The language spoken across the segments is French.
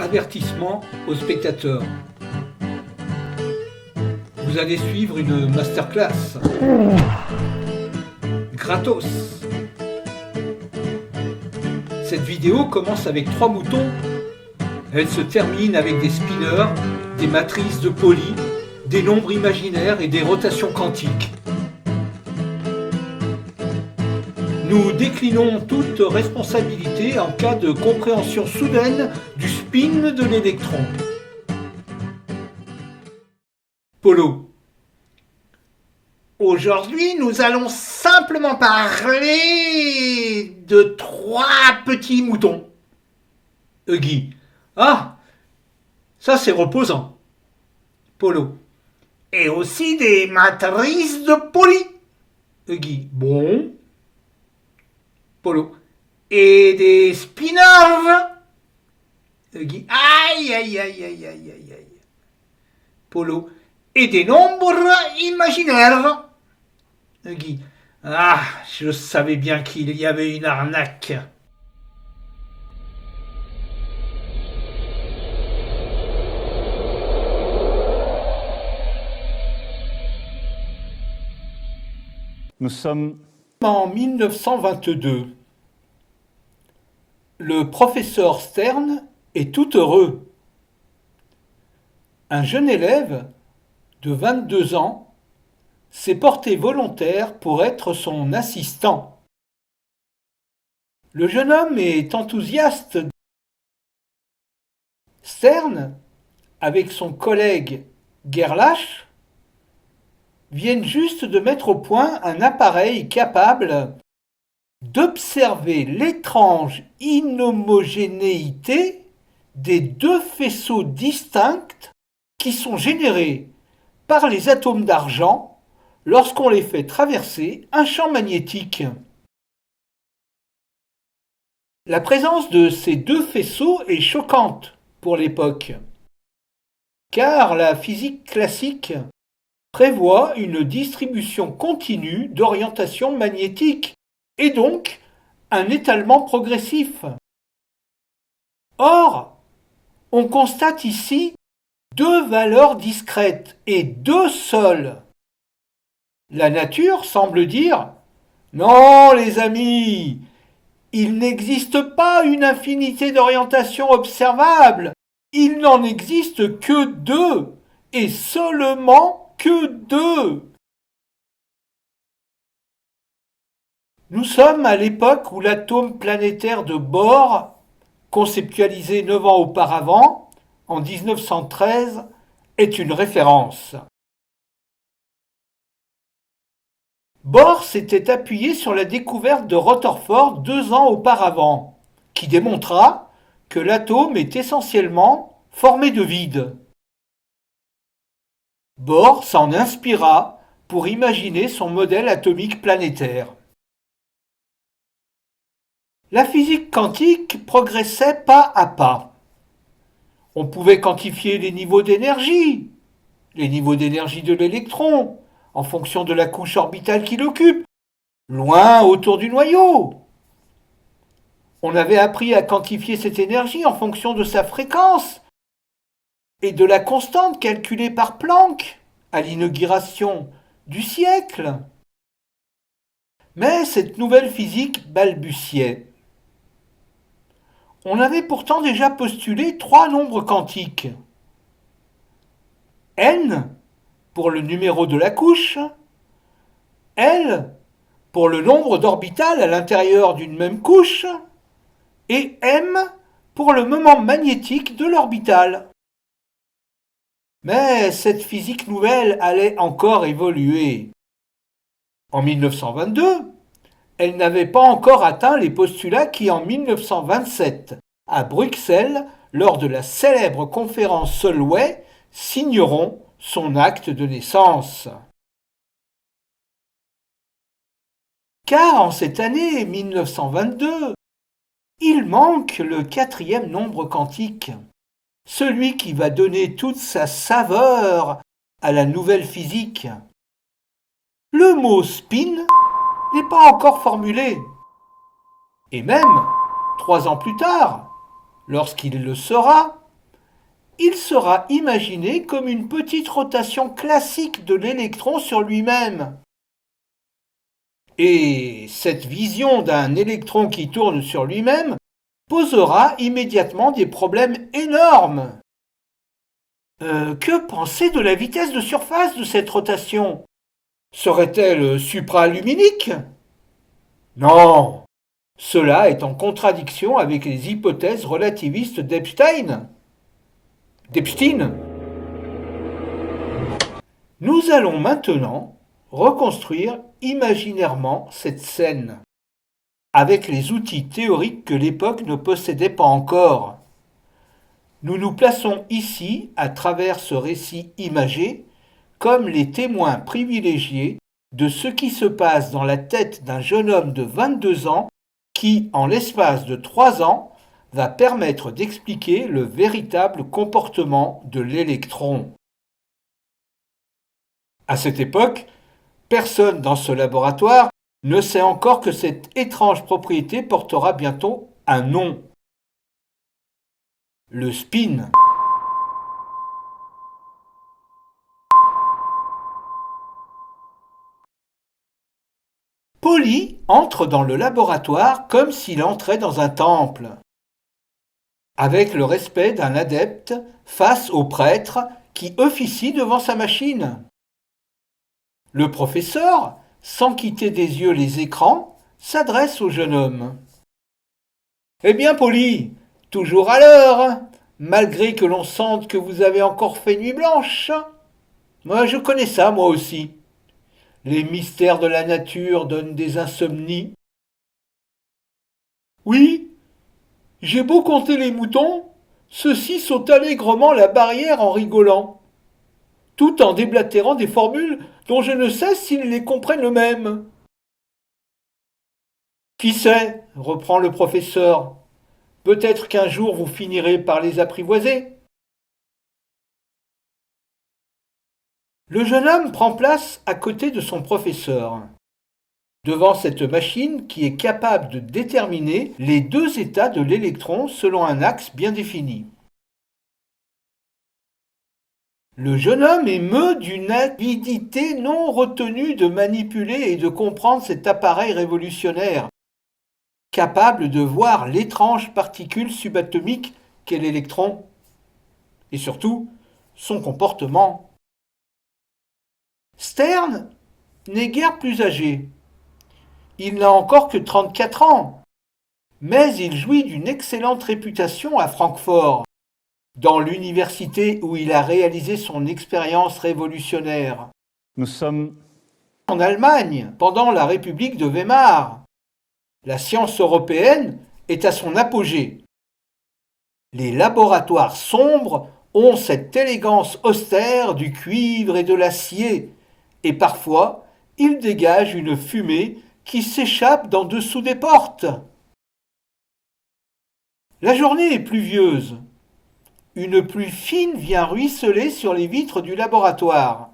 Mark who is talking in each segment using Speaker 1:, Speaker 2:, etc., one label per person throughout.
Speaker 1: Avertissement aux spectateurs. Vous allez suivre une masterclass. Gratos. Cette vidéo commence avec 3 moutons. Elle se termine avec des spinners, des matrices de Pauli, des nombres imaginaires et des rotations quantiques. Nous déclinons toute responsabilité en cas de compréhension soudaine du spin de l'électron. Polo. Aujourd'hui, nous allons simplement parler de 3 petits moutons. Guy. Ah, ça c'est reposant. Polo. Et aussi des matrices de Pauli. Guy. Bon. Polo. Et des spinners. Guy. Aïe, aïe, aïe, aïe, aïe, aïe, aïe. Polo. Et des nombres imaginaires. Guy. Ah, je savais bien qu'il y avait une arnaque.
Speaker 2: Nous sommes
Speaker 1: En 1922, le professeur Stern est tout heureux. Un jeune élève de 22 ans s'est porté volontaire pour être son assistant. Le jeune homme est enthousiaste. Stern, avec son collègue Gerlach, viennent juste de mettre au point un appareil capable d'observer l'étrange inhomogénéité des 2 faisceaux distincts qui sont générés par les atomes d'argent lorsqu'on les fait traverser un champ magnétique. La présence de ces 2 faisceaux est choquante pour l'époque, car la physique classique prévoit une distribution continue d'orientation magnétique et donc un étalement progressif. Or, on constate ici 2 valeurs discrètes et 2 seules. La nature semble dire « Non, les amis, il n'existe pas une infinité d'orientations observables, il n'en existe que 2, et seulement que 2. » Nous sommes à l'époque où l'atome planétaire de Bohr, conceptualisé 9 ans auparavant, en 1913, est une référence. Bohr s'était appuyé sur la découverte de Rutherford 2 ans auparavant, qui démontra que l'atome est essentiellement formé de vide. Bohr s'en inspira pour imaginer son modèle atomique planétaire. La physique quantique progressait pas à pas. On pouvait quantifier les niveaux d'énergie de l'électron, en fonction de la couche orbitale qu'il occupe, loin autour du noyau. On avait appris à quantifier cette énergie en fonction de sa fréquence et de la constante calculée par Planck à l'inauguration du siècle. Mais cette nouvelle physique balbutiait. On avait pourtant déjà postulé 3 nombres quantiques. N pour le numéro de la couche, L pour le nombre d'orbitales à l'intérieur d'une même couche, et M pour le moment magnétique de l'orbitale. Mais cette physique nouvelle allait encore évoluer. En 1922, elle n'avait pas encore atteint les postulats qui, en 1927, à Bruxelles, lors de la célèbre conférence Solvay, signeront son acte de naissance. Car en cette année 1922, il manque le 4e nombre quantique, celui qui va donner toute sa saveur à la nouvelle physique. Le mot spin n'est pas encore formulé. Et même, 3 ans plus tard, lorsqu'il le sera, il sera imaginé comme une petite rotation classique de l'électron sur lui-même. Et cette vision d'un électron qui tourne sur lui-même posera immédiatement des problèmes énormes. Que penser de la vitesse de surface de cette rotation? Serait-elle supraluminique? Non, cela est en contradiction avec les hypothèses relativistes d'Epstein. Nous allons maintenant reconstruire imaginairement cette scène, avec les outils théoriques que l'époque ne possédait pas encore. Nous nous plaçons ici, à travers ce récit imagé, comme les témoins privilégiés de ce qui se passe dans la tête d'un jeune homme de 22 ans qui, en l'espace de 3 ans, va permettre d'expliquer le véritable comportement de l'électron. À cette époque, personne dans ce laboratoire ne sait encore que cette étrange propriété portera bientôt un nom. Le spin. Polly entre dans le laboratoire comme s'il entrait dans un temple, avec le respect d'un adepte face au prêtre qui officie devant sa machine. Le professeur, sans quitter des yeux les écrans, s'adresse au jeune homme. « Eh bien, Polly, toujours à l'heure, malgré que l'on sente que vous avez encore fait nuit blanche. Moi, je connais ça, moi aussi. Les mystères de la nature donnent des insomnies. Oui, j'ai beau compter les moutons, ceux-ci sautent allègrement la barrière en rigolant, tout en déblatérant des formules dont je ne sais s'ils les comprennent eux-mêmes. Qui sait, reprend le professeur, peut-être qu'un jour vous finirez par les apprivoiser. Le jeune homme prend place à côté de son professeur, devant cette machine qui est capable de déterminer les deux états de l'électron selon un axe bien défini. Le jeune homme émeut d'une avidité non retenue de manipuler et de comprendre cet appareil révolutionnaire, capable de voir l'étrange particule subatomique qu'est l'électron, et surtout son comportement. Stern n'est guère plus âgé. Il n'a encore que 34 ans, mais il jouit d'une excellente réputation à Francfort, dans l'université où il a réalisé son expérience révolutionnaire.
Speaker 2: Nous sommes
Speaker 1: En Allemagne, pendant la République de Weimar, la science européenne est à son apogée. Les laboratoires sombres ont cette élégance austère du cuivre et de l'acier, et parfois ils dégagent une fumée qui s'échappe d'en dessous des portes. La journée est pluvieuse. Une pluie fine vient ruisseler sur les vitres du laboratoire.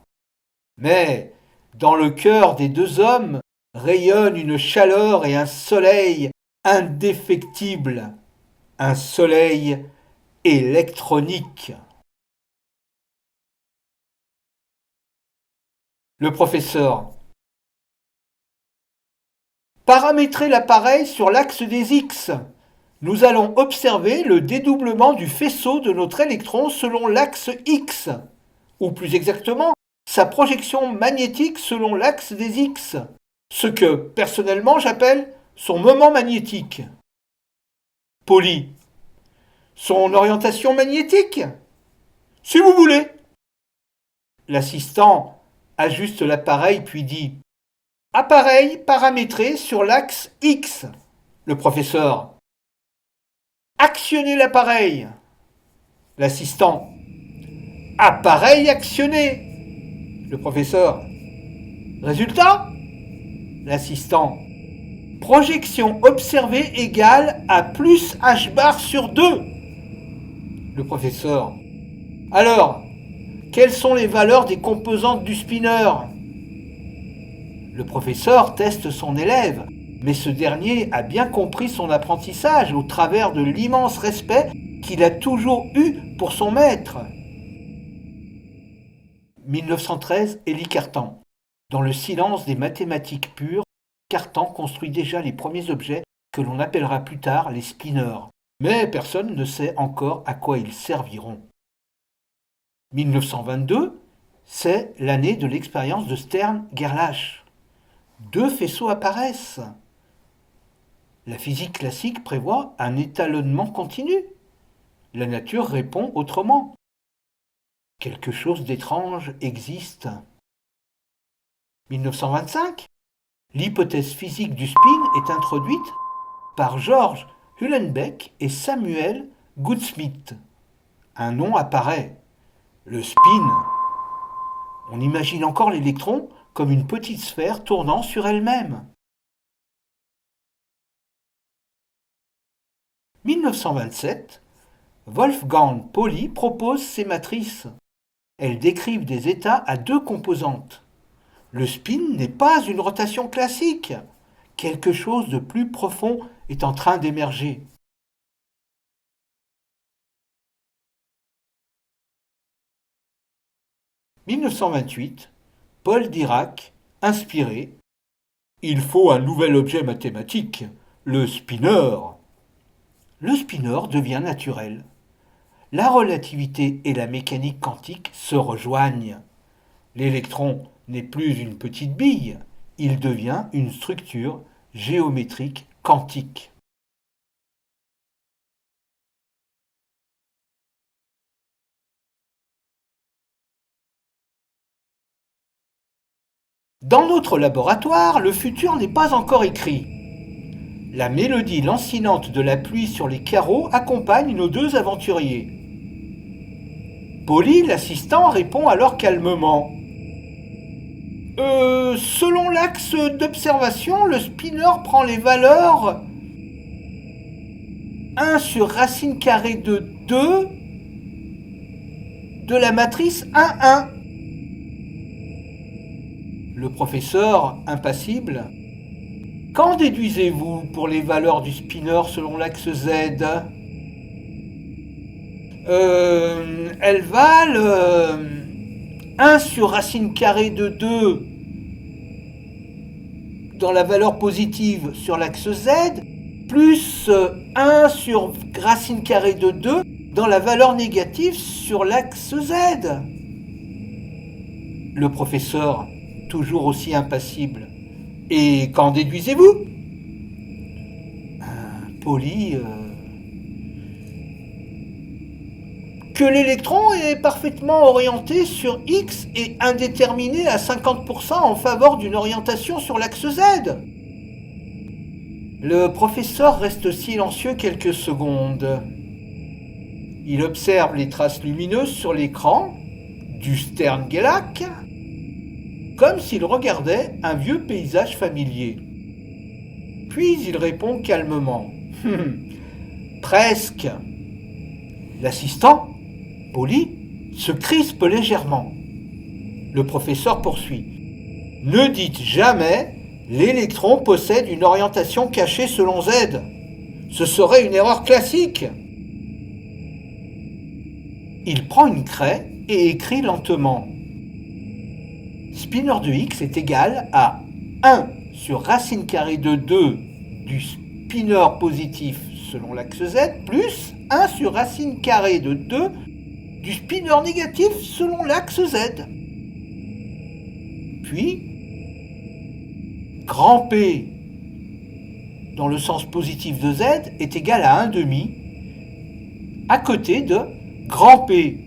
Speaker 1: Mais, dans le cœur des deux hommes, rayonnent une chaleur et un soleil indéfectibles, un soleil électronique. Le professeur. Paramétrer l'appareil sur l'axe des X. Nous allons observer le dédoublement du faisceau de notre électron selon l'axe X, ou plus exactement, sa projection magnétique selon l'axe des X, ce que, personnellement, j'appelle son moment magnétique. Polly. Son orientation magnétique? Si vous voulez. L'assistant ajuste l'appareil puis dit « Appareil paramétré sur l'axe X ». Le professeur. « Actionnez l'appareil ». L'assistant. « Appareil actionné ». Le professeur. « Résultat ?» L'assistant. « Projection observée égale à plus h bar sur 2 ». Le professeur. « Alors, quelles sont les valeurs des composantes du spinner ? » Le professeur teste son élève, mais ce dernier a bien compris son apprentissage au travers de l'immense respect qu'il a toujours eu pour son maître. 1913, Élie Cartan. Dans le silence des mathématiques pures, Cartan construit déjà les premiers objets que l'on appellera plus tard les spinners. Mais personne ne sait encore à quoi ils serviront. 1922, c'est l'année de l'expérience de Stern-Gerlach. 2 faisceaux apparaissent. La physique classique prévoit un étalonnement continu. La nature répond autrement. Quelque chose d'étrange existe. 1925, l'hypothèse physique du spin est introduite par George Uhlenbeck et Samuel Goudsmit. Un nom apparaît, le spin. On imagine encore l'électron comme une petite sphère tournant sur elle-même. 1927, Wolfgang Pauli propose ces matrices. Elles décrivent des états à 2 composantes. Le spin n'est pas une rotation classique. Quelque chose de plus profond est en train d'émerger. « 1928, Paul Dirac, inspiré. Il faut un nouvel objet mathématique, le spinner. Le spinner devient naturel. La relativité et la mécanique quantique se rejoignent. L'électron n'est plus une petite bille, il devient une structure géométrique quantique. Dans notre laboratoire, le futur n'est pas encore écrit. La mélodie lancinante de la pluie sur les carreaux accompagne nos 2 aventuriers. Pauli, l'assistant, répond alors calmement. Selon l'axe d'observation, le spinner prend les valeurs 1 sur racine carrée de 2 de la matrice 1,1. Le professeur, impassible. Qu'en déduisez-vous pour les valeurs du spinner selon l'axe Z? Elles valent 1 sur racine carrée de 2 dans la valeur positive sur l'axe Z, plus 1 sur racine carrée de 2 dans la valeur négative sur l'axe Z. Le professeur, toujours aussi impassible. Et qu'en déduisez-vous? Pauli... que l'électron est parfaitement orienté sur X et indéterminé à 50% en faveur d'une orientation sur l'axe Z. Le professeur reste silencieux quelques secondes. Il observe les traces lumineuses sur l'écran du Stern-Gerlach comme s'il regardait un vieux paysage familier. Puis il répond calmement. Presque. L'assistant, Pauli, se crispe légèrement. Le professeur poursuit. Ne dites jamais l'électron possède une orientation cachée selon Z. Ce serait une erreur classique. Il prend une craie et écrit lentement. Spinner de X est égal à 1 sur racine carrée de 2 du spinner positif selon l'axe Z plus 1 sur racine carrée de 2 du spinner négatif selon l'axe Z. Puis, grand P dans le sens positif de Z est égal à 1,5 à côté de grand P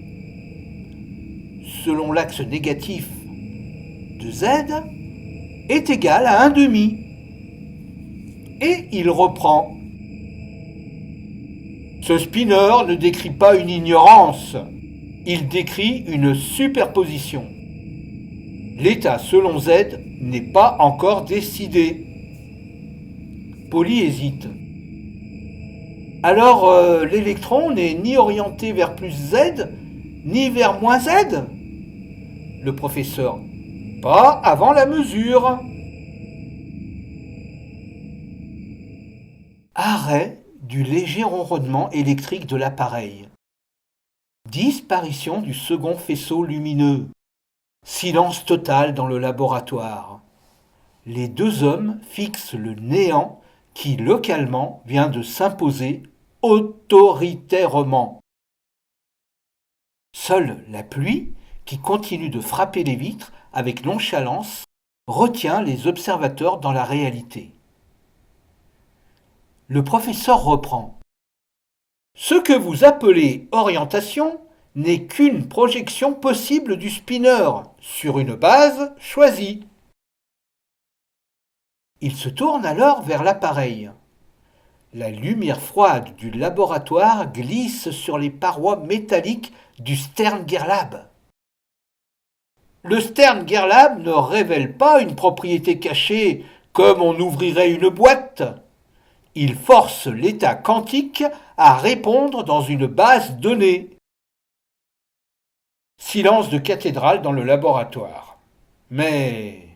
Speaker 1: selon l'axe négatif de Z est égal à 1,5. Et il reprend. Ce spinner ne décrit pas une ignorance, il décrit une superposition. L'état selon Z n'est pas encore décidé. Pauli hésite. Alors l'électron n'est ni orienté vers plus Z, ni vers moins Z? Le professeur. Pas avant la mesure. Arrêt du léger ronronnement électrique de l'appareil. Disparition du second faisceau lumineux. Silence total dans le laboratoire. Les deux hommes fixent le néant qui, localement, vient de s'imposer autoritairement. Seule la pluie, qui continue de frapper les vitres avec nonchalance, retient les observateurs dans la réalité. Le professeur reprend. Ce que vous appelez orientation n'est qu'une projection possible du spinner sur une base choisie. Il se tourne alors vers l'appareil. La lumière froide du laboratoire glisse sur les parois métalliques du Stern-Gerlab. Le Stern-Gerlab ne révèle pas une propriété cachée comme on ouvrirait une boîte. Il force l'état quantique à répondre dans une base donnée. Silence de cathédrale dans le laboratoire. Mais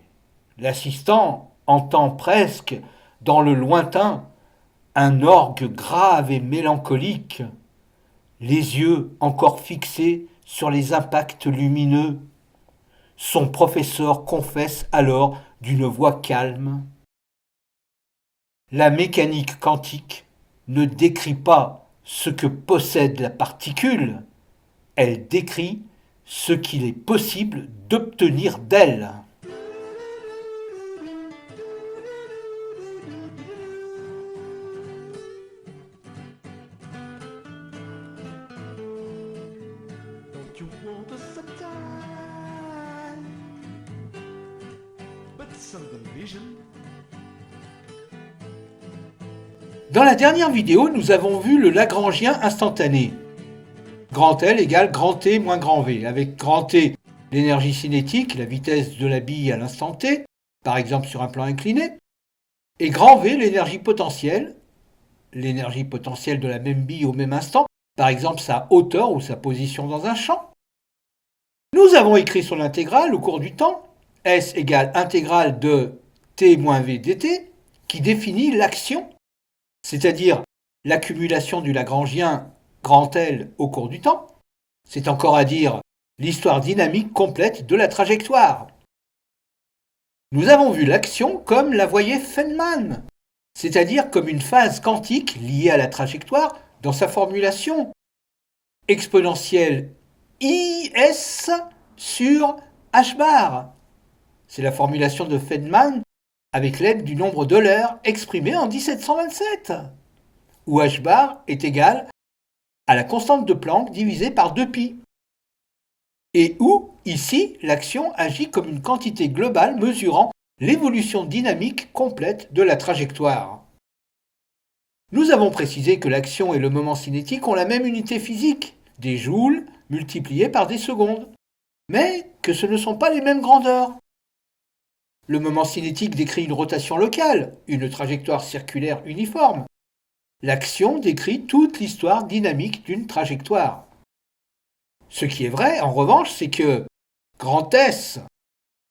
Speaker 1: l'assistant entend presque, dans le lointain, un orgue grave et mélancolique, les yeux encore fixés sur les impacts lumineux. Son professeur confesse alors d'une voix calme. La mécanique quantique ne décrit pas ce que possède la particule, elle décrit ce qu'il est possible d'obtenir d'elle.
Speaker 3: You want us some time, but some vision.
Speaker 1: Dans la dernière vidéo, nous avons vu le Lagrangien instantané. Grand L égale grand T moins grand V, avec grand T l'énergie cinétique, la vitesse de la bille à l'instant T, par exemple sur un plan incliné, et grand V l'énergie potentielle de la même bille au même instant, par exemple sa hauteur ou sa position dans un champ. Nous avons écrit son intégrale au cours du temps, S égale intégrale de T moins V dt, qui définit l'action, c'est-à-dire l'accumulation du Lagrangien grand L au cours du temps. C'est encore à dire l'histoire dynamique complète de la trajectoire. Nous avons vu l'action comme la voyait Feynman, c'est-à-dire comme une phase quantique liée à la trajectoire dans sa formulation exponentielle IS sur H bar. C'est la formulation de Feynman avec l'aide du nombre d'Euler exprimé en 1727, où H bar est égal à la constante de Planck divisée par 2π, et où, ici, l'action agit comme une quantité globale mesurant l'évolution dynamique complète de la trajectoire. Nous avons précisé que l'action et le moment cinétique ont la même unité physique, des joules multipliés par des secondes, mais que ce ne sont pas les mêmes grandeurs. Le moment cinétique décrit une rotation locale, une trajectoire circulaire uniforme. L'action décrit toute l'histoire dynamique d'une trajectoire. Ce qui est vrai, en revanche, c'est que grand S,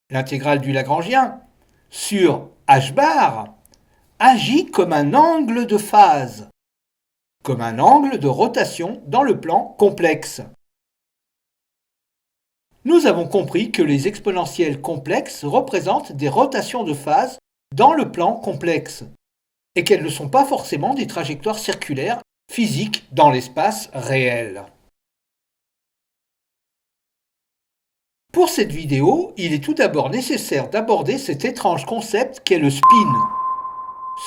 Speaker 1: l'intégrale du Lagrangien, sur H bar, agit comme un angle de phase, comme un angle de rotation dans le plan complexe. Nous avons compris que les exponentielles complexes représentent des rotations de phase dans le plan complexe, et qu'elles ne sont pas forcément des trajectoires circulaires physiques dans l'espace réel. Pour cette vidéo, il est tout d'abord nécessaire d'aborder cet étrange concept qu'est le spin.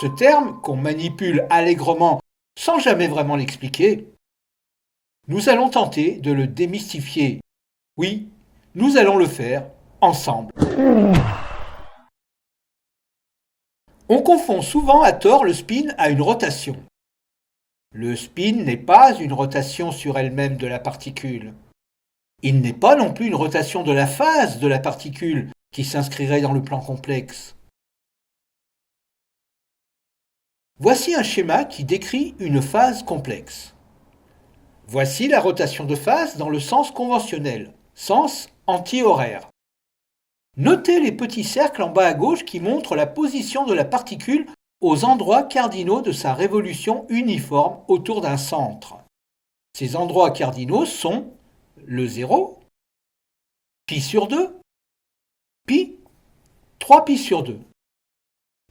Speaker 1: Ce terme, qu'on manipule allègrement sans jamais vraiment l'expliquer, nous allons tenter de le démystifier. Oui, nous allons le faire ensemble. On confond souvent à tort le spin à une rotation. Le spin n'est pas une rotation sur elle-même de la particule. Il n'est pas non plus une rotation de la phase de la particule qui s'inscrirait dans le plan complexe. Voici un schéma qui décrit une phase complexe. Voici la rotation de phase dans le sens conventionnel, sens anti-horaire. Notez les petits cercles en bas à gauche qui montrent la position de la particule aux endroits cardinaux de sa révolution uniforme autour d'un centre. Ces endroits cardinaux sont le 0, pi sur 2, pi, 3 pi sur 2.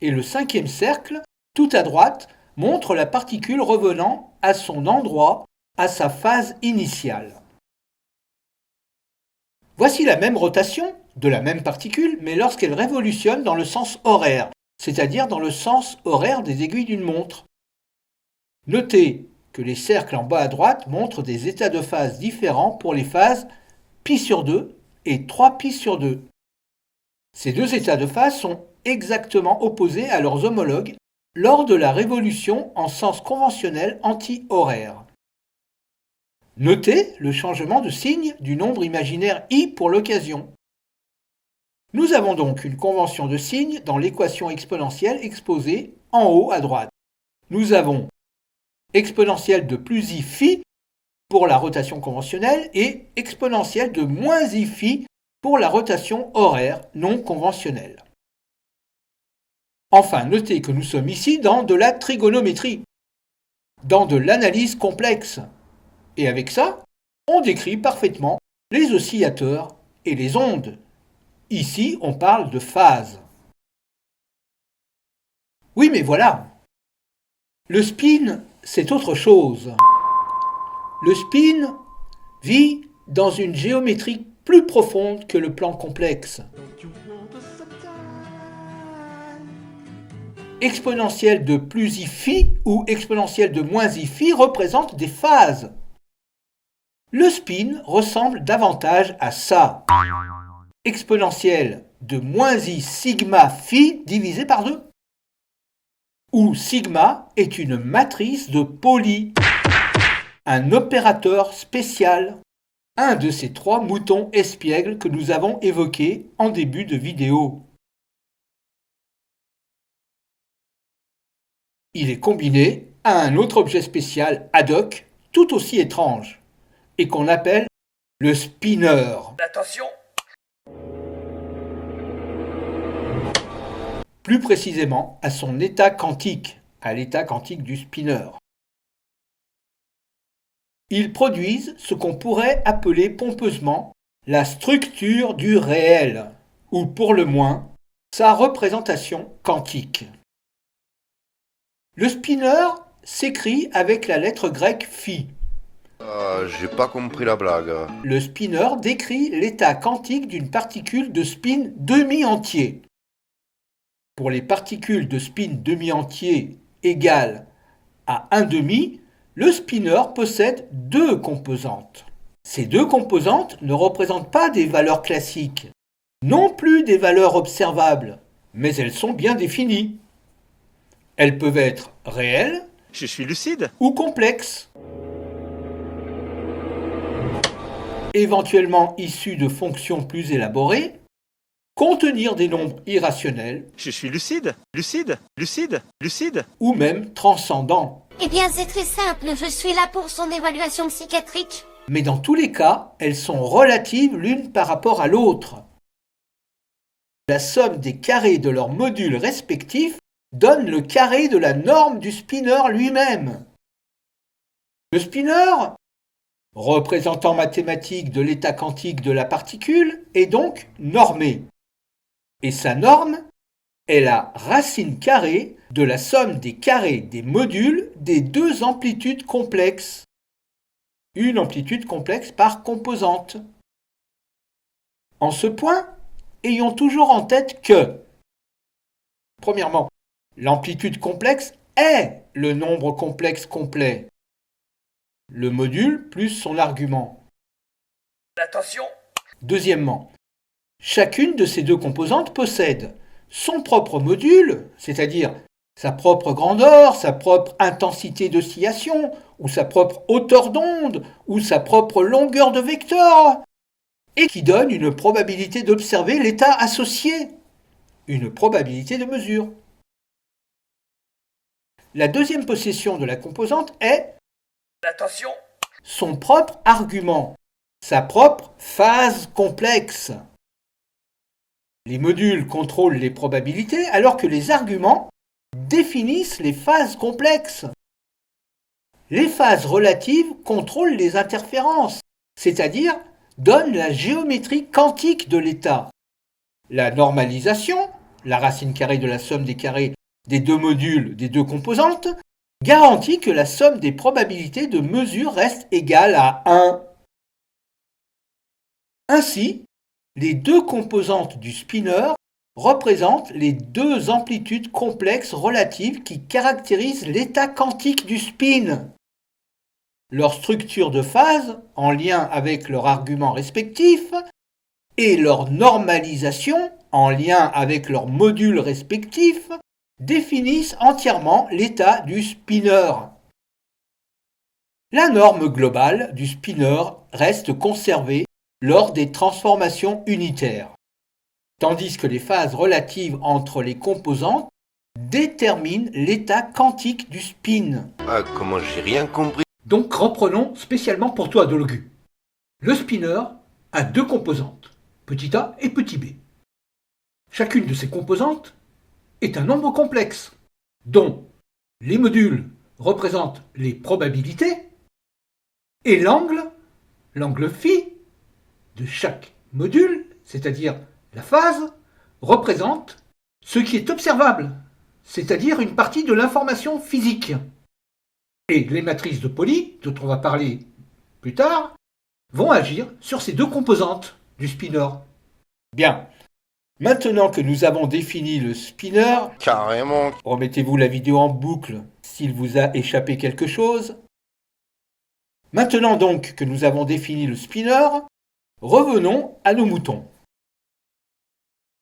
Speaker 1: Et le cinquième cercle, tout à droite, montre la particule revenant à son endroit, à sa phase initiale. Voici la même rotation de la même particule, mais lorsqu'elle révolutionne dans le sens horaire, c'est-à-dire dans le sens horaire des aiguilles d'une montre. Notez que les cercles en bas à droite montrent des états de phase différents pour les phases pi sur 2 et 3 pi sur 2. Ces deux états de phase sont exactement opposés à leurs homologues lors de la révolution en sens conventionnel anti-horaire. Notez le changement de signe du nombre imaginaire i pour l'occasion. Nous avons donc une convention de signe dans l'équation exponentielle exposée en haut à droite. Nous avons exponentielle de plus i phi pour la rotation conventionnelle et exponentielle de moins i phi pour la rotation horaire non conventionnelle. Enfin, notez que nous sommes ici dans de la trigonométrie, dans de l'analyse complexe. Et avec ça, on décrit parfaitement les oscillateurs et les ondes. Ici, on parle de phase. Oui, mais voilà. Le spin, c'est autre chose. Le spin vit dans une géométrie plus profonde que le plan complexe.
Speaker 3: Don't you want a sunshine?
Speaker 1: Exponentielle de plus i phi ou exponentielle de moins i phi représentent des phases. Le spin ressemble davantage à ça. Exponentielle de moins i sigma phi divisé par 2. Où sigma est une matrice de Pauli, un opérateur spécial, un de ces trois moutons espiègles que nous avons évoqués en début de vidéo. Il est combiné à un autre objet spécial ad hoc, tout aussi étrange, et qu'on appelle le spinner.
Speaker 4: Attention!
Speaker 1: Plus précisément à son état quantique, à l'état quantique du spinner. Ils produisent ce qu'on pourrait appeler pompeusement la structure du réel, ou pour le moins, sa représentation quantique. Le spinner s'écrit avec la lettre grecque phi.
Speaker 5: J'ai pas compris la blague.
Speaker 1: Le spinner décrit l'état quantique d'une particule de spin demi-entier. Pour les particules de spin demi-entier égales à 1,5, le spinner possède deux composantes. Ces deux composantes ne représentent pas des valeurs classiques, non plus des valeurs observables, mais elles sont bien définies. Elles peuvent être réelles
Speaker 4: Je suis lucide.
Speaker 1: ou complexes, éventuellement issues de fonctions plus élaborées, contenir des nombres irrationnels
Speaker 4: Je suis lucide. Lucide. Lucide. Lucide.
Speaker 1: ou même transcendants.
Speaker 6: Eh bien, c'est très simple, je suis là pour son évaluation psychiatrique.
Speaker 1: Mais dans tous les cas, elles sont relatives l'une par rapport à l'autre. La somme des carrés de leurs modules respectifs donne le carré de la norme du spinner lui-même. Le spinner, représentant mathématique de l'état quantique de la particule, est donc normé. Et sa norme est la racine carrée de la somme des carrés des modules des deux amplitudes complexes. Une amplitude complexe par composante. En ce point, ayons toujours en tête que, premièrement, l'amplitude complexe est le nombre complexe complet, le module plus son argument.
Speaker 4: Attention!
Speaker 1: Deuxièmement, chacune de ces deux composantes possède son propre module, c'est-à-dire sa propre grandeur, sa propre intensité d'oscillation, ou sa propre hauteur d'onde, ou sa propre longueur de vecteur, et qui donne une probabilité d'observer l'état associé, une probabilité de mesure. La deuxième possession de la composante est
Speaker 4: Attention!
Speaker 1: son propre argument, sa propre phase complexe. Les modules contrôlent les probabilités alors que les arguments définissent les phases complexes. Les phases relatives contrôlent les interférences c'est-à-dire donne la géométrie quantique de l'état. La normalisation, la racine carrée de la somme des carrés des deux modules des deux composantes, garantit que la somme des probabilités de mesure reste égale à 1. Ainsi, les deux composantes du spinner représentent les deux amplitudes complexes relatives qui caractérisent l'état quantique du spin. Leur structure de phase, en lien avec leur argument respectif, et leur normalisation, en lien avec leurs modules respectifs, définissent entièrement l'état du spinner. La norme globale du spinner reste conservée lors des transformations unitaires, tandis que les phases relatives entre les composantes déterminent l'état quantique du spin.
Speaker 5: Ah, comment j'ai rien compris.
Speaker 1: Donc reprenons spécialement pour toi, Dologu. Le spinner a deux composantes, petit a et petit b. Chacune de ces composantes est un nombre complexe, dont les modules représentent les probabilités et l'angle phi de chaque module, c'est-à-dire la phase, représente ce qui est observable, c'est-à-dire une partie de l'information physique. Et les matrices de Pauli, dont on va parler plus tard, vont agir sur ces deux composantes du spinner. Bien. Maintenant que nous avons défini le spinner,
Speaker 5: Carrément.
Speaker 1: remettez-vous la vidéo en boucle s'il vous a échappé quelque chose. Maintenant donc que nous avons défini le spinner, revenons à nos moutons.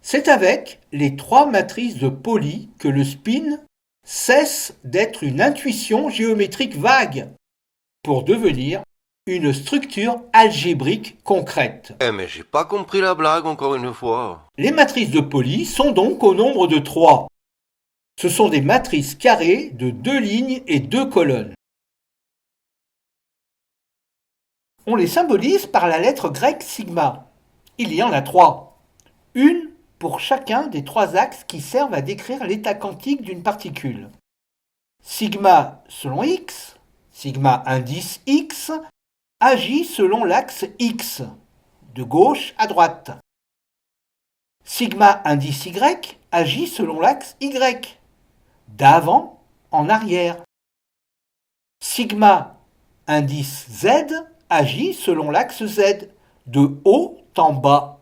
Speaker 1: C'est avec les trois matrices de Pauli que le spin cesse d'être une intuition géométrique vague pour devenir une structure algébrique concrète.
Speaker 5: Mais j'ai pas compris la blague encore une fois.
Speaker 1: Les matrices de Pauli sont donc au nombre de 3. Ce sont des matrices carrées de 2 lignes et 2 colonnes. On les symbolise par la lettre grecque sigma. Il y en a 3. Une pour chacun des 3 axes qui servent à décrire l'état quantique d'une particule. Sigma selon x, sigma indice x, agit selon l'axe x, de gauche à droite. Sigma indice y agit selon l'axe y, d'avant en arrière. Sigma indice z agit selon l'axe z, de haut en bas.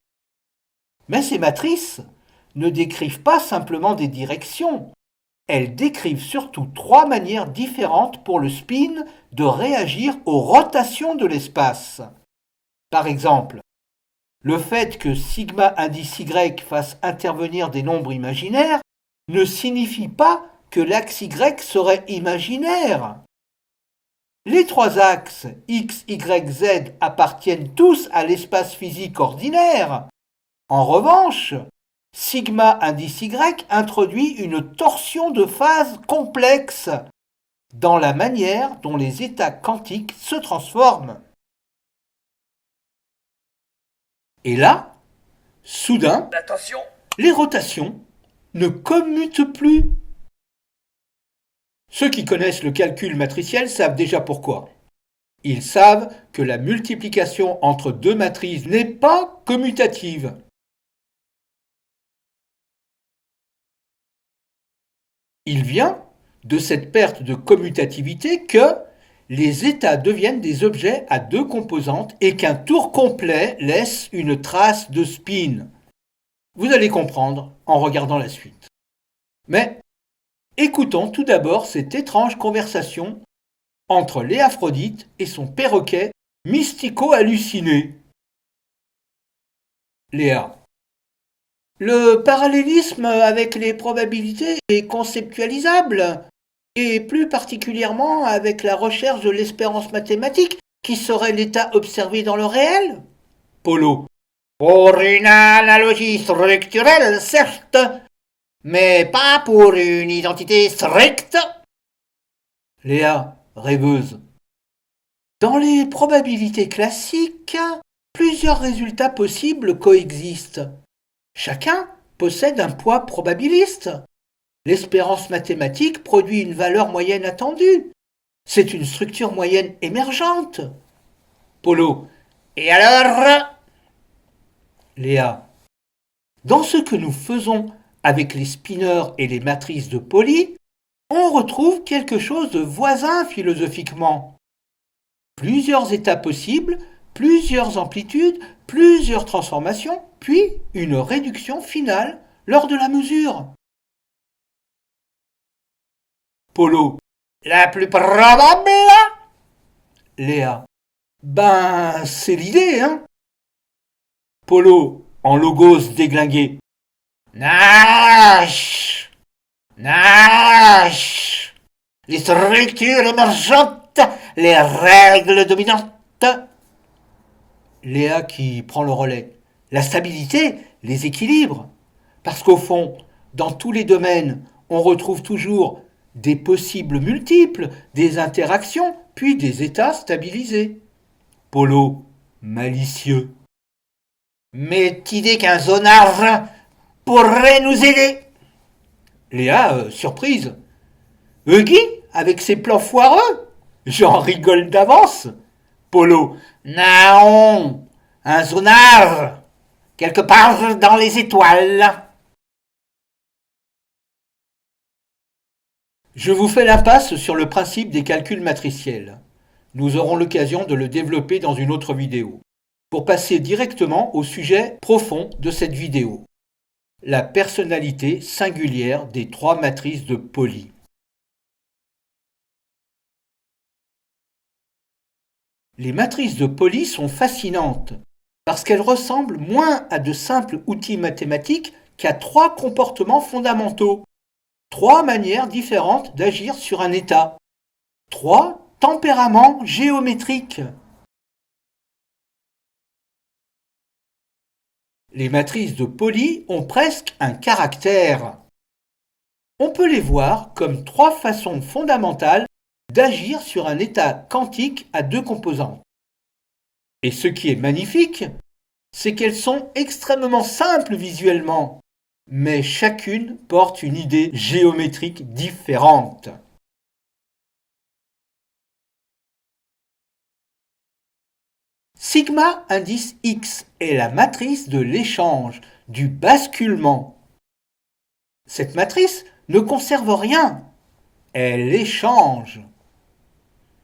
Speaker 1: Mais ces matrices ne décrivent pas simplement des directions, elles décrivent surtout 3 manières différentes pour le spin de réagir aux rotations de l'espace. Par exemple, le fait que sigma indice y fasse intervenir des nombres imaginaires ne signifie pas que l'axe y serait imaginaire. Les 3 axes x, y, z appartiennent tous à l'espace physique ordinaire. En revanche, sigma indice y introduit une torsion de phase complexe dans la manière dont les états quantiques se transforment. Et là, soudain,
Speaker 4: Attention,
Speaker 1: les rotations ne commutent plus. Ceux qui connaissent le calcul matriciel savent déjà pourquoi. Ils savent que la multiplication entre 2 matrices n'est pas commutative. Il vient de cette perte de commutativité que les états deviennent des objets à 2 composantes et qu'un tour complet laisse une trace de spin. Vous allez comprendre en regardant la suite. Mais écoutons tout d'abord cette étrange conversation entre Léaphrodite et son perroquet mystico-halluciné. Léa. Le parallélisme avec les probabilités est conceptualisable, et plus particulièrement avec la recherche de l'espérance mathématique, qui serait l'état observé dans le réel. Polo. Pour une analogie structurelle, certes, mais pas pour une identité stricte. Léa, rêveuse. Dans les probabilités classiques, plusieurs résultats possibles coexistent. Chacun possède un poids probabiliste. L'espérance mathématique produit une valeur moyenne attendue. C'est une structure moyenne émergente. Polo. Et alors? Léa. Dans ce que nous faisons avec les spineurs et les matrices de Pauli, on retrouve quelque chose de voisin philosophiquement. Plusieurs états possibles, plusieurs amplitudes, plusieurs transformations, puis une réduction finale lors de la mesure. Polo. La plus probable? Léa. Ben, c'est l'idée, hein? Polo, en logos déglingué. Nash! Nash! Les structures émergentes, les règles dominantes. Léa qui prend le relais. La stabilité, les équilibres. Parce qu'au fond, dans tous les domaines, on retrouve toujours des possibles multiples, des interactions, puis des états stabilisés. Polo, malicieux. M'est idée qu'un zonard pourrait nous aider? Léa, surprise. Guy, avec ses plans foireux? J'en rigole d'avance. Polo. Non, un zonard, quelque part dans les étoiles. Je vous fais l'impasse sur le principe des calculs matriciels. Nous aurons l'occasion de le développer dans une autre vidéo. Pour passer directement au sujet profond de cette vidéo. La personnalité singulière des trois matrices de Pauli. Les matrices de Pauli sont fascinantes parce qu'elles ressemblent moins à de simples outils mathématiques qu'à trois comportements fondamentaux, trois manières différentes d'agir sur un état, trois tempéraments géométriques. Les matrices de Pauli ont presque un caractère. On peut les voir comme trois façons fondamentales d'agir sur un état quantique à deux composantes. Et ce qui est magnifique, c'est qu'elles sont extrêmement simples visuellement, mais chacune porte une idée géométrique différente. Sigma indice X est la matrice de l'échange, du basculement. Cette matrice ne conserve rien, elle échange.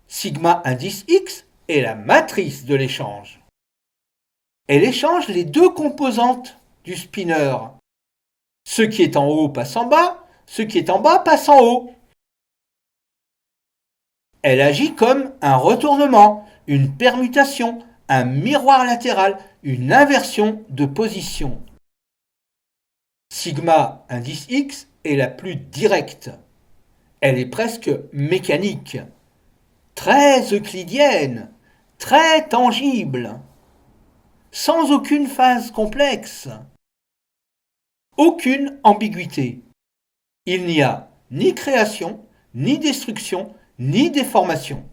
Speaker 1: Sigma indice X est la matrice de l'échange. Elle échange les deux composantes du spinner. Ce qui est en haut passe en bas, ce qui est en bas passe en haut. Elle agit comme un retournement, une permutation, un miroir latéral, une inversion de position. Sigma indice X est la plus directe. Elle est presque mécanique, très euclidienne, très tangible, sans aucune phase complexe, aucune ambiguïté. Il n'y a ni création, ni destruction, ni déformation,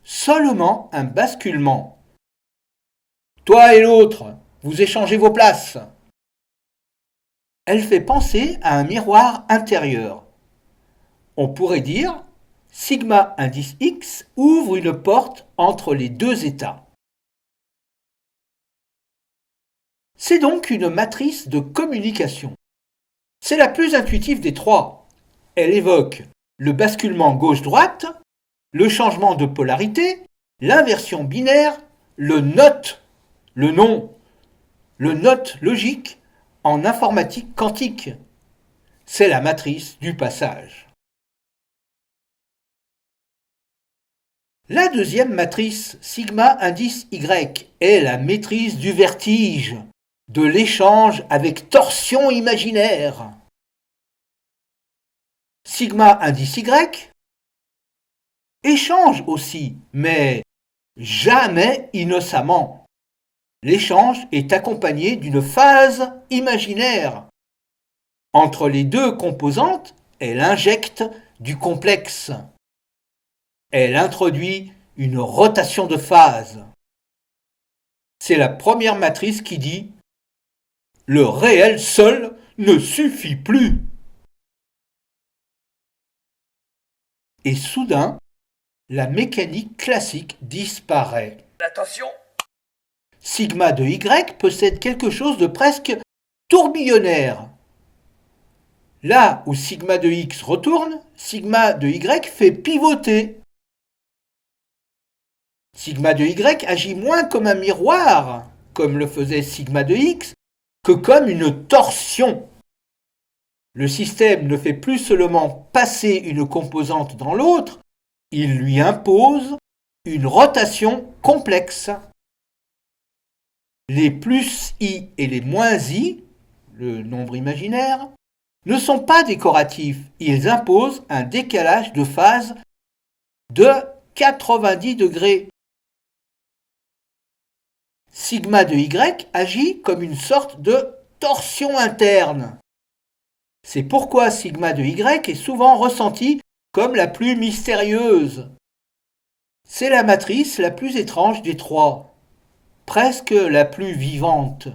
Speaker 1: seulement un basculement. Toi et l'autre, vous échangez vos places. Elle fait penser à un miroir intérieur. On pourrait dire sigma indice X ouvre une porte entre les deux états. C'est donc une matrice de communication. C'est la plus intuitive des trois. Elle évoque le basculement gauche-droite, le changement de polarité, l'inversion binaire, le NOT, le non, le NOT logique en informatique quantique. C'est la matrice du passage. La deuxième matrice, sigma indice Y, est la matrice du vertige, de l'échange avec torsion imaginaire. Sigma indice Y échange aussi, mais jamais innocemment. L'échange est accompagné d'une phase imaginaire. Entre les deux composantes, elle injecte du complexe. Elle introduit une rotation de phase. C'est la première matrice qui dit « Le réel seul ne suffit plus ». Et soudain, la mécanique classique disparaît.
Speaker 4: Attention,
Speaker 1: sigma de Y possède quelque chose de presque tourbillonnaire. Là où sigma de X retourne, sigma de Y fait pivoter. Sigma de Y agit moins comme un miroir, comme le faisait sigma de X, que comme une torsion. Le système ne fait plus seulement passer une composante dans l'autre, il lui impose une rotation complexe. Les plus I et les moins I, le nombre imaginaire, ne sont pas décoratifs, ils imposent un décalage de phase de 90 degrés. Sigma de Y agit comme une sorte de torsion interne. C'est pourquoi sigma de Y est souvent ressentie comme la plus mystérieuse. C'est la matrice la plus étrange des trois, presque la plus vivante.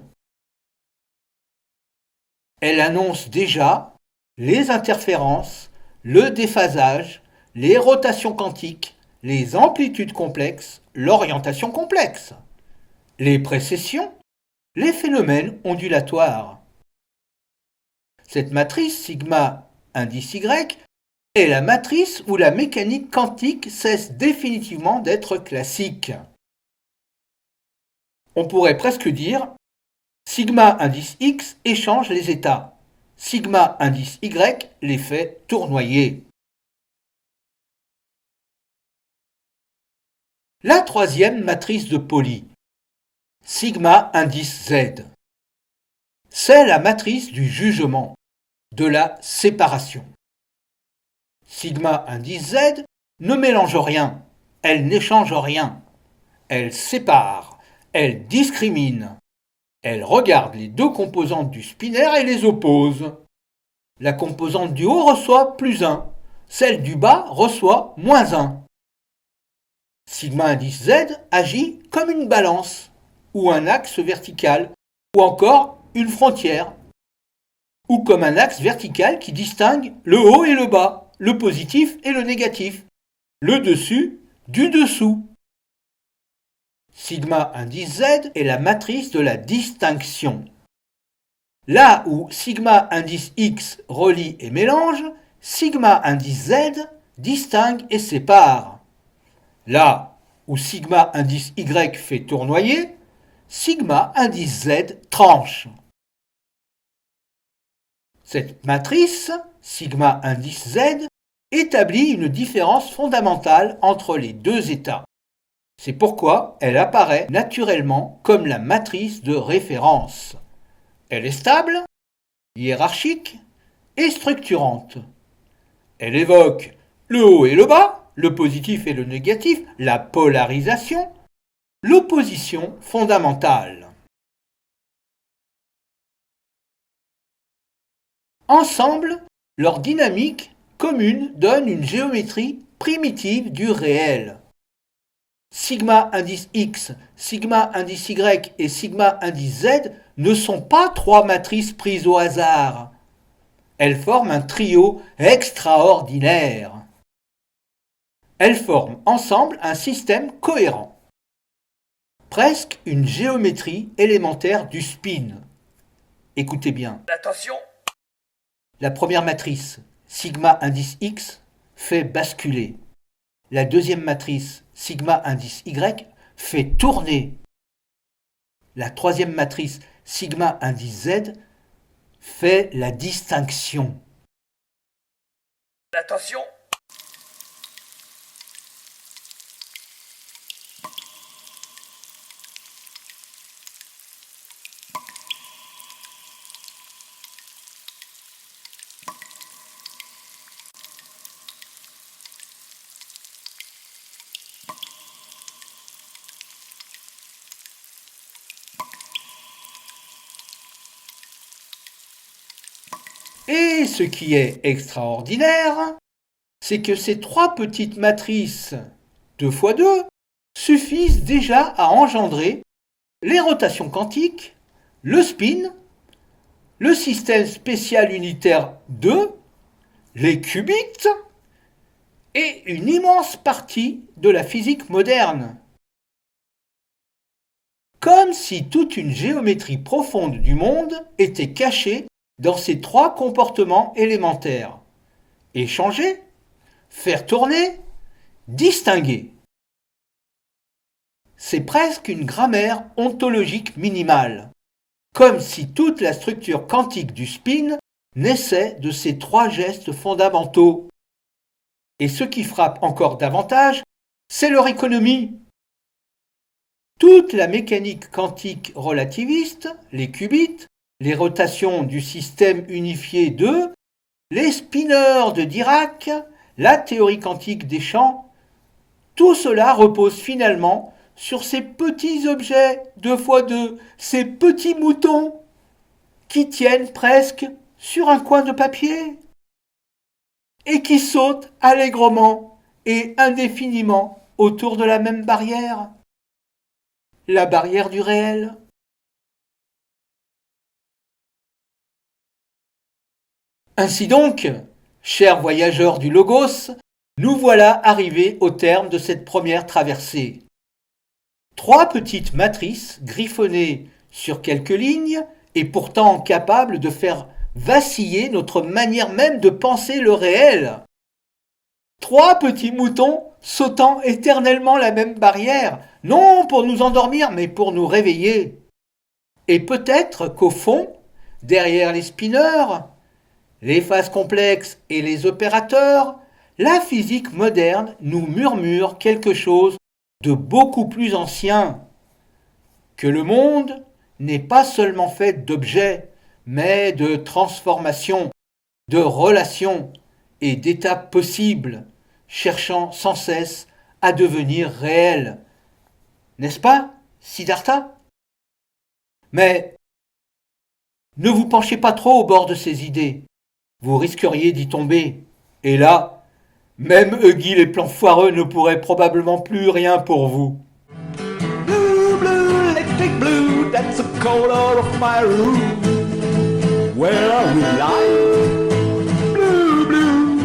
Speaker 1: Elle annonce déjà les interférences, le déphasage, les rotations quantiques, les amplitudes complexes, l'orientation complexe, les précessions, les phénomènes ondulatoires. Cette matrice sigma indice Y est la matrice où la mécanique quantique cesse définitivement d'être classique. On pourrait presque dire sigma indice X échange les états, sigma indice Y les fait tournoyer. La troisième matrice de Pauli, sigma indice Z, c'est la matrice du jugement, de la séparation. Sigma indice Z ne mélange rien, elle n'échange rien, elle sépare, elle discrimine, elle regarde les deux composantes du spinaire et les oppose. La composante du haut reçoit +1, celle du bas reçoit -1. Sigma indice Z agit comme une balance, ou un axe vertical, ou encore une frontière, ou comme un axe vertical qui distingue le haut et le bas, le positif et le négatif, le dessus du dessous. Sigma indice Z est la matrice de la distinction. Là où sigma indice X relie et mélange, sigma indice Z distingue et sépare. Là où sigma indice Y fait tournoyer, sigma indice Z tranche. Cette matrice, sigma indice Z, établit une différence fondamentale entre les deux états. C'est pourquoi elle apparaît naturellement comme la matrice de référence. Elle est stable, hiérarchique et structurante. Elle évoque le haut et le bas, le positif et le négatif, la polarisation, l'opposition fondamentale. Ensemble, leur dynamique commune donne une géométrie primitive du réel. Sigma indice X, sigma indice Y et sigma indice Z ne sont pas trois matrices prises au hasard. Elles forment un trio extraordinaire. Elles forment ensemble un système cohérent. Presque une géométrie élémentaire du spin. Écoutez bien.
Speaker 4: Attention.
Speaker 1: La première matrice, sigma indice X, fait basculer. La deuxième matrice, sigma indice Y, fait tourner. La troisième matrice, sigma indice Z, fait la distinction.
Speaker 4: Attention.
Speaker 1: Et ce qui est extraordinaire, c'est que ces trois petites matrices 2 x 2 suffisent déjà à engendrer les rotations quantiques, le spin, le système spécial unitaire 2, les qubits et une immense partie de la physique moderne. Comme si toute une géométrie profonde du monde était cachée dans ces trois comportements élémentaires. Échanger, faire tourner, distinguer. C'est presque une grammaire ontologique minimale, comme si toute la structure quantique du spin naissait de ces trois gestes fondamentaux. Et ce qui frappe encore davantage, c'est leur économie. Toute la mécanique quantique relativiste, les qubits, les rotations du système unifié 2, les spinors de Dirac, la théorie quantique des champs, tout cela repose finalement sur ces petits objets 2x2, ces petits moutons qui tiennent presque sur un coin de papier et qui sautent allègrement et indéfiniment autour de la même barrière, la barrière du réel. Ainsi donc, chers voyageurs du Logos, nous voilà arrivés au terme de cette première traversée. Trois petites matrices griffonnées sur quelques lignes et pourtant capables de faire vaciller notre manière même de penser le réel. Trois petits moutons sautant éternellement la même barrière, non pour nous endormir, mais pour nous réveiller. Et peut-être qu'au fond, derrière les spineurs, les phases complexes et les opérateurs, la physique moderne nous murmure quelque chose de beaucoup plus ancien, que le monde n'est pas seulement fait d'objets, mais de transformations, de relations et d'étapes possibles, cherchant sans cesse à devenir réels. N'est-ce pas, Siddhartha? Mais ne vous penchez pas trop au bord de ces idées. Vous risqueriez d'y tomber. Et là, même Huggy les plans foireux ne pourrait probablement plus rien pour vous.
Speaker 3: Blue, blue, electric blue, that's the color of my room. Where are we live? Blue, blue.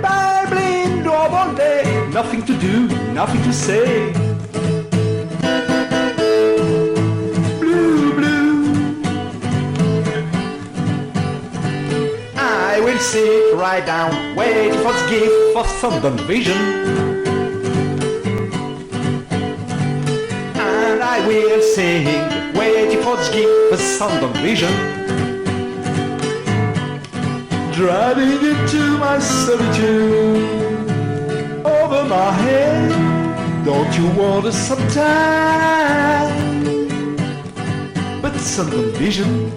Speaker 3: Babbling dog all day, nothing to do, nothing to say. Blue, blue. I will sit right down, waiting for the gift of some vision. And I will sing, waiting for the gift of some vision. Driving into my solitude, over my head. Don't you want some time? But some vision.